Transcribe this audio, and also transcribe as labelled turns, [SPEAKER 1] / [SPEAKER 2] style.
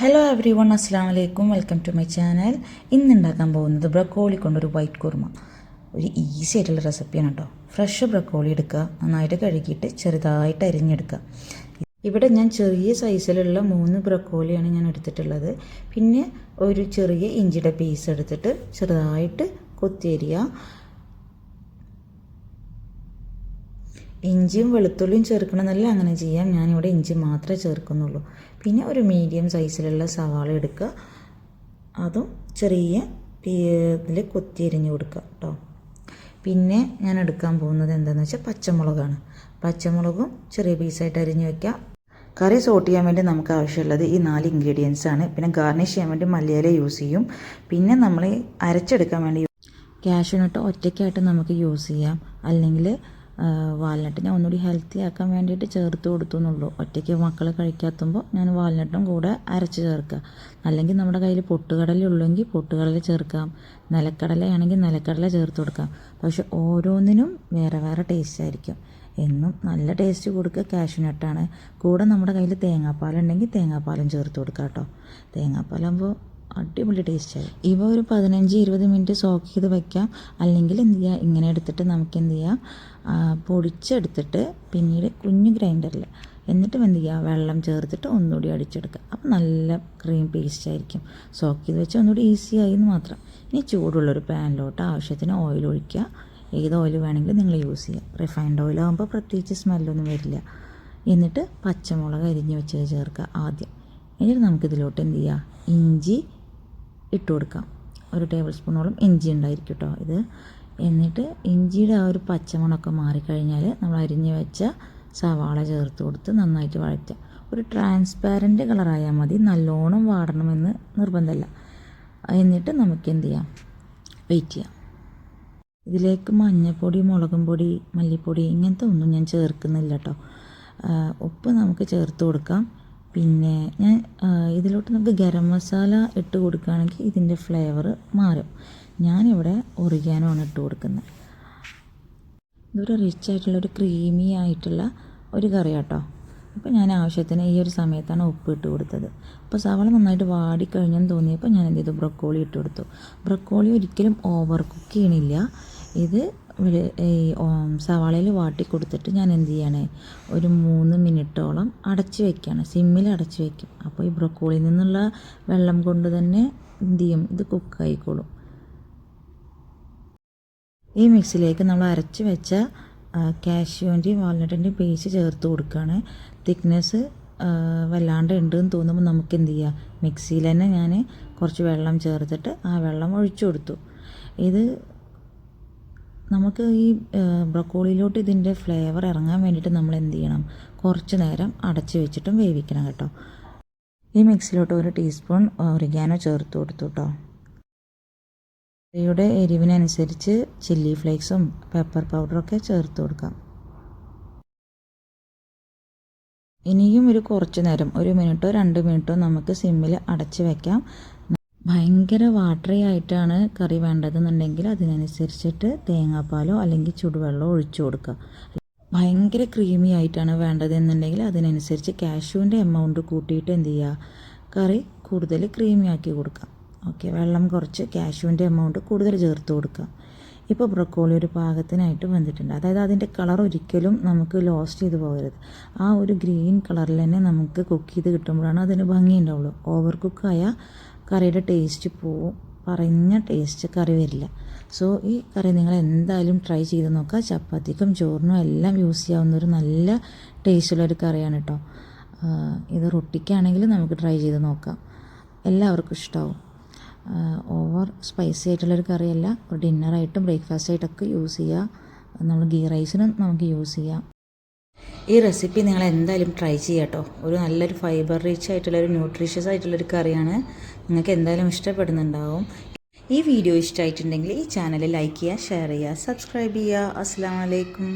[SPEAKER 1] Hello every one, അസ്സാം വലൈക്കും, welcome to my channel. ഇന്ന് ഉണ്ടാക്കാൻ പോകുന്നത് ബ്രക്കോളി കൊണ്ടൊരു വൈറ്റ് കുറുമ. ഒരു ഈസി ആയിട്ടുള്ള റെസിപ്പിയാണ് കേട്ടോ. ഫ്രഷ് ബ്രക്കോളി എടുക്കുക, നന്നായിട്ട് കഴുകിയിട്ട് ചെറുതായിട്ട് അരിഞ്ഞെടുക്കുക. ഇവിടെ ഞാൻ ചെറിയ സൈസിലുള്ള 3 ബ്രക്കോളിയാണ് ഞാൻ എടുത്തിട്ടുള്ളത്. പിന്നെ ഒരു ചെറിയ ഇഞ്ചിയുടെ പീസ് എടുത്തിട്ട് ചെറുതായിട്ട് കൊത്തിയരിയുക. ഇഞ്ചിയും വെളുത്തുള്ളിയും ചേർക്കണമെന്നല്ല, അങ്ങനെ ചെയ്യാം. ഞാനിവിടെ ഇഞ്ചി മാത്രമേ ചേർക്കുന്നുള്ളൂ. പിന്നെ ഒരു മീഡിയം സൈസിലുള്ള സവാള എടുക്കുക, അതും ചെറിയ ഇതിൽ കൊത്തി എരിഞ്ഞ് കൊടുക്കുക കേട്ടോ. പിന്നെ ഞാൻ എടുക്കാൻ പോകുന്നത് എന്താണെന്ന് വെച്ചാൽ പച്ചമുളകാണ്. പച്ചമുളകും ചെറിയ പീസായിട്ട് അരിഞ്ഞ് വയ്ക്കുക. കറി സോട്ട് ചെയ്യാൻ വേണ്ടി നമുക്ക് ആവശ്യമുള്ളത് ഈ 4 ഇൻഗ്രീഡിയൻസ് ആണ്. പിന്നെ ഗാർണിഷ് ചെയ്യാൻ വേണ്ടി മല്ലിയില യൂസ് ചെയ്യും. പിന്നെ നമ്മൾ അരച്ചെടുക്കാൻ വേണ്ടി കാഷ്യൂനട്ട് ഒറ്റയ്ക്കായിട്ട് നമുക്ക് യൂസ് ചെയ്യാം. അല്ലെങ്കിൽ വാൽനട്ട് ഞാൻ ഒന്നുകൂടി ഹെൽത്തി ആക്കാൻ വേണ്ടിയിട്ട് ചേർത്ത് കൊടുത്തു എന്നുള്ളൂ. ഒറ്റയ്ക്ക് മക്കൾ കഴിക്കാത്തുമ്പോൾ ഞാൻ വാൽനട്ടും കൂടെ അരച്ച് ചേർക്കുക. അല്ലെങ്കിൽ നമ്മുടെ കയ്യിൽ പൊട്ടുകടല ഉള്ളെങ്കിൽ പൊട്ടുകടല ചേർക്കാം, നിലക്കടലയാണെങ്കിൽ നിലക്കടല ചേർത്ത് കൊടുക്കാം. പക്ഷെ ഓരോന്നിനും വേറെ വേറെ ടേസ്റ്റ് ആയിരിക്കും. എന്നും നല്ല ടേസ്റ്റ് കൊടുക്കുക കാഷ്യൂനട്ടാണ്. കൂടെ നമ്മുടെ കയ്യിൽ തേങ്ങാപ്പാലുണ്ടെങ്കിൽ തേങ്ങാപ്പാലും ചേർത്ത് കൊടുക്കുക കേട്ടോ. തേങ്ങാപ്പാലാകുമ്പോൾ അടിപൊളി ടേസ്റ്റായി. ഇവ ഒരു 15-20 മിനിറ്റ് സോക്ക് ചെയ്ത് വയ്ക്കാം. അല്ലെങ്കിൽ എന്ത് ചെയ്യുക, ഇങ്ങനെ എടുത്തിട്ട് നമുക്ക് എന്ത് ചെയ്യാം, പൊടിച്ചെടുത്തിട്ട് പിന്നീട് കുഞ്ഞു ഗ്രൈൻഡറിൽ എന്നിട്ട് എന്ത് ചെയ്യുക, വെള്ളം ചേർത്തിട്ട് ഒന്നുകൂടി അടിച്ചെടുക്കുക. അപ്പോൾ നല്ല ക്രീം പേസ്റ്റ് ആയിരിക്കും. സോക്ക് ചെയ്ത് വെച്ചാൽ ഒന്നുകൂടി ഈസി ആയി എന്ന് മാത്രം. ഇനി ചൂടുള്ളൊരു പാനിലോട്ട് ആവശ്യത്തിന് ഓയിൽ ഒഴിക്കുക. ഏത് ഓയിൽ വേണമെങ്കിലും നിങ്ങൾ യൂസ് ചെയ്യുക. റിഫൈൻഡ് ഓയിലാകുമ്പോൾ പ്രത്യേകിച്ച് സ്മെല്ലൊന്നും വരില്ല. എന്നിട്ട് പച്ചമുളക് അരിഞ്ഞ് വെച്ചത് ചേർക്കുക ആദ്യം. എന്നിട്ട് നമുക്കിതിലോട്ട് എന്ത് ചെയ്യുക, ഇഞ്ചി ഇട്ട് കൊടുക്കാം. ഒരു ടേബിൾ സ്പൂണോളം ഇഞ്ചി ഉണ്ടായിരിക്കും കേട്ടോ ഇത്. എന്നിട്ട് ഇഞ്ചിയുടെ ആ ഒരു പച്ചമണമൊക്കെ മാറിക്കഴിഞ്ഞാൽ നമ്മൾ അരിഞ്ഞ് വെച്ച സവാള ചേർത്ത് കൊടുത്ത് നന്നായിട്ട് വഴറ്റുക. ഒരു ട്രാൻസ്പാരൻറ്റ് കളറായാൽ മതി, നല്ലോണം വാടണമെന്ന് നിർബന്ധമില്ല. എന്നിട്ട് നമുക്ക് എന്ത് ചെയ്യാം, വെയിറ്റ് ചെയ്യാം. ഇതിലേക്ക് മഞ്ഞൾപ്പൊടി, മുളകും പൊടി, മല്ലിപ്പൊടി ഇങ്ങനത്തെ ഒന്നും ഞാൻ ചേർക്കുന്നില്ല കേട്ടോ. ഉപ്പ് നമുക്ക് ചേർത്ത് കൊടുക്കാം. പിന്നെ ഞാൻ ഇതിലോട്ട് നമുക്ക് ഗരം മസാല ഇട്ട് കൊടുക്കുകയാണെങ്കിൽ ഇതിൻ്റെ ഫ്ലേവർ മാറും. ഞാനിവിടെ ഒറിഗാനോ ആണ് ഇട്ട് കൊടുക്കുന്നത്. ഇതൊരു റിച്ച് ആയിട്ടുള്ളൊരു ക്രീമി ആയിട്ടുള്ള ഒരു കറി കേട്ടോ. അപ്പോൾ ഞാൻ ആവശ്യത്തിന് ഈ ഒരു സമയത്താണ് ഉപ്പ് ഇട്ട് കൊടുത്തത്. അപ്പോൾ സവാള നന്നായിട്ട് വാടിക്കഴിഞ്ഞെന്ന് തോന്നിയപ്പോൾ ഞാൻ എന്ത് ചെയ്തു, ബ്രക്കോളി ഇട്ട് കൊടുത്തു. ബ്രക്കോളി ഒരിക്കലും ഓവർ കുക്ക് ചെയ്യണില്ല. ഇത് ഈ സവാളയിൽ വാട്ടി കൊടുത്തിട്ട് ഞാൻ എന്ത് ചെയ്യണേ, ഒരു 3 മിനിറ്റോളം അടച്ച് വയ്ക്കുകയാണ്. സിമ്മിൽ അടച്ച് വയ്ക്കും. അപ്പോൾ ഈ ബ്രക്കോളിയിൽ നിന്നുള്ള വെള്ളം കൊണ്ട് തന്നെ എന്ത് ചെയ്യും, ഇത് കുക്കായിക്കോളും. ഈ മിക്സിലേക്ക് നമ്മൾ അരച്ച് വെച്ച കാഷ്യൂവിൻ്റെയും വാൽനട്ടിൻ്റെയും പേസ്റ്റ് ചേർത്ത് കൊടുക്കുകയാണ്. തിക്നെസ് വല്ലാണ്ട് ഉണ്ടെന്ന് തോന്നുമ്പോൾ നമുക്ക് എന്ത് ചെയ്യുക, മിക്സിയിൽ തന്നെ ഞാൻ കുറച്ച് വെള്ളം ചേർത്തിട്ട് ആ വെള്ളം ഒഴിച്ചു കൊടുത്തു. ഇത് നമുക്ക് ഈ ബ്രക്കോളിയിലോട്ട് ഇതിൻ്റെ ഫ്ലേവർ ഇറങ്ങാൻ വേണ്ടിയിട്ട് നമ്മൾ എന്ത് ചെയ്യണം, കുറച്ച് നേരം അടച്ച് വെച്ചിട്ടും വേവിക്കണം കേട്ടോ. ഈ മിക്സിലോട്ട് 1 ടീസ്പൂൺ ഒറിഗാനോ ചേർത്ത് കൊടുത്തു കേട്ടോ. കറിയുടെ എരിവിനനുസരിച്ച് ചില്ലി ഫ്ലേക്സും പെപ്പർ പൗഡറൊക്കെ ചേർത്ത് കൊടുക്കാം. ഇനിയും ഒരു കുറച്ച് നേരം, 1 മിനിറ്റോ 2 മിനിറ്റോ നമുക്ക് സിമ്മിൽ അടച്ച് വയ്ക്കാം. ഭയങ്കര വാട്ടറി ആയിട്ടാണ് കറി വേണ്ടതെന്നുണ്ടെങ്കിൽ അതിനനുസരിച്ചിട്ട് തേങ്ങാപ്പാലോ അല്ലെങ്കിൽ ചുടുവെള്ളമോ ഒഴിച്ചു കൊടുക്കുക. ഭയങ്കര ക്രീമി ആയിട്ടാണ് വേണ്ടതെന്നുണ്ടെങ്കിൽ അതിനനുസരിച്ച് കാഷ്യൂവിൻ്റെ എമൗണ്ട് കൂട്ടിയിട്ട് എന്ത് ചെയ്യുക, കറി കൂടുതൽ ക്രീമി ആക്കി കൊടുക്കാം. ഓക്കെ, വെള്ളം കുറച്ച് കാഷ്യൂവിൻ്റെ എമൗണ്ട് കൂടുതൽ ചേർത്ത് കൊടുക്കുക. ഇപ്പോൾ ബ്രക്കോളി ഒരു പാകത്തിനായിട്ട് വന്നിട്ടുണ്ട്. അതായത് അതിൻ്റെ കളർ ഒരിക്കലും നമുക്ക് ലോസ്റ്റ് ചെയ്ത് പോകരുത്. ആ ഒരു ഗ്രീൻ കളറിൽ തന്നെ നമുക്ക് കുക്ക് ചെയ്ത് കിട്ടുമ്പോഴാണ് അതിന് ഭംഗി ഉണ്ടാവുള്ളൂ. ഓവർ കുക്കായ കറിയുടെ ടേസ്റ്റ് പോവും, പറഞ്ഞ ടേസ്റ്റ് കറി വരില്ല. സോ ഈ കറി നിങ്ങൾ എന്തായാലും ട്രൈ ചെയ്ത് നോക്കുക. ചപ്പാത്തിക്കും ചോറിനും എല്ലാം യൂസ് ചെയ്യാവുന്ന ഒരു നല്ല ടേസ്റ്റുള്ളൊരു കറിയാണ് കേട്ടോ. ഇത് റൊട്ടിക്കാണെങ്കിൽ നമുക്ക് ട്രൈ ചെയ്ത് നോക്കാം, എല്ലാവർക്കും ഇഷ്ടമാവും. ഓവർ സ്പൈസി ആയിട്ടുള്ളൊരു കറിയല്ല. ഒരു ഡിന്നറായിട്ടും ബ്രേക്ക്ഫാസ്റ്റായിട്ടൊക്കെ യൂസ് ചെയ്യുക. നമ്മൾ ഗീ റൈസിനും നമുക്ക് യൂസ് ചെയ്യാം. ഈ റെസിപ്പി നിങ്ങൾ എന്തായാലും ട്രൈ ചെയ്യുക കേട്ടോ. ഒരു നല്ലൊരു ഫൈബർ റിച്ച് ആയിട്ടുള്ളൊരു ന്യൂട്രീഷ്യസ് ആയിട്ടുള്ളൊരു കറിയാണ്. നിങ്ങൾക്ക് എന്തായാലും ഇഷ്ടപ്പെടുന്നുണ്ടാവും. ഈ വീഡിയോ ഇഷ്ടമായിട്ടുണ്ടെങ്കിൽ ഈ ചാനൽ ലൈക്ക് ചെയ്യുക, ഷെയർ ചെയ്യുക, സബ്സ്ക്രൈബ് ചെയ്യുക. അസ്സലാമു അലൈക്കും.